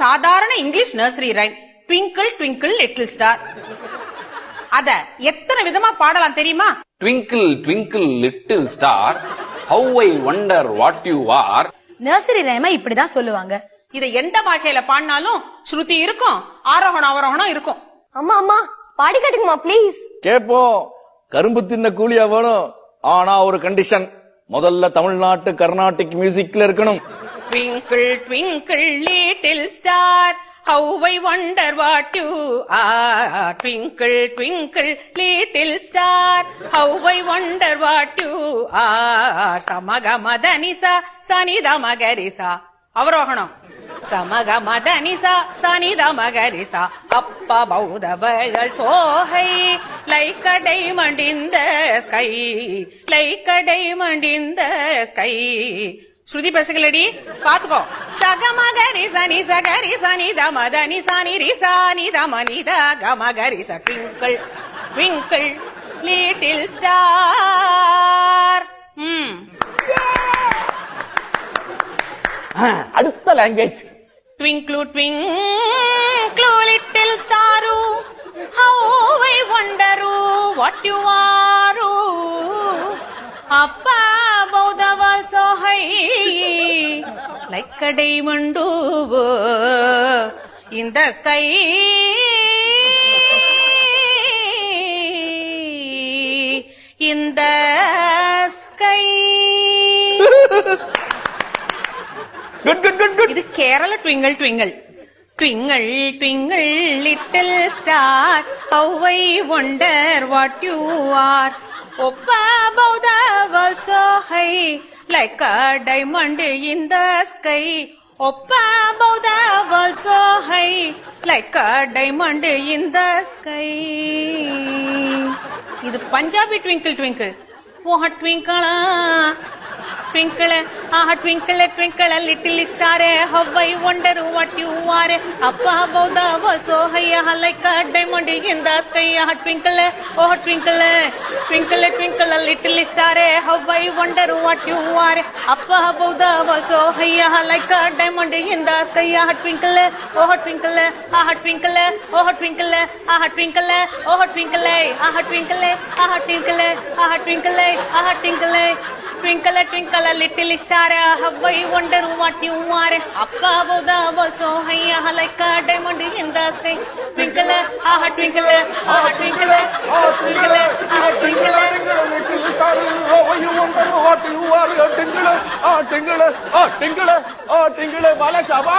சாதாரண English nursery rhyme, twinkle twinkle little star. அத எத்தனை விதமா பாடலாம் தெரியுமா? Twinkle twinkle little star, how I wonder what you are. Nursery ரைமா இப்படிதான் சொல்லுவாங்க. இத எந்த பாஷையில பாடினாலும் ஸ்ருதி இருக்கும், ஆரோகணம் அவரோகணம் இருக்கும். அம்மா அம்மா பாடி காட்டுங்கம்மா ப்ளீஸ். கேப்போம். கரும்பு தின்ன கூலியா வேணும். ஆனா ஒரு கண்டிஷன், முதல்ல தமிழ்நாட்டு கர்நாடிக் மியூசிக்ல இருக்கணும். Twinkle twinkle little star, how I wonder what you are. Twinkle twinkle little star, how I wonder what you are. Samaga madanisa sanida magarisa. அவரோகணம். சமக மதனிசா சனித மகரிசா. அப்பா பௌதவர்கள் சோகை, like a diamond in the sky, like a diamond in the sky. ஸ்ருதி பேசுகளடி பாத்துக்கோ. சகமகரி சனி சகரி சனி தமதனி சனி ரிசானி தமனித கமகரி ச. Twinkle twinkle little star. அடுத்த language. Twinkle twinkle little star, how I wonder what you are. Up above the world so high, like a diamond in the sky. In the sky. Good. இது Kerala twinkle twinkle. Twinkle twinkle little star, how I wonder what you are. Up above the world so high, like a diamond in the sky. Up above the world so high, like a diamond in the sky. இது Punjabi twinkle twinkle. Oh ட்விங்கிளா twinkle, twinkle, twinkle, little star, how I wonder what you are. Up above the world so high, like a diamond in the sky. Twinkle, oh twinkle, twinkle, twinkle, little star, how I wonder what you are. Up above the world so high, like a diamond in the sky. Twinkle, oh twinkle, twinkle, oh twinkle, twinkle, oh twinkle, twinkle, twinkle, twinkle, twinkle. Twinkle, twinkle, little star, how I wonder what you are. Up above the world so high, like a diamond in the sky. Twinkle, twinkle, twinkle, twinkle, twinkle. Little star, how you wonder what you are. Tingle, tingle, tingle, tingle, Bala Shabba.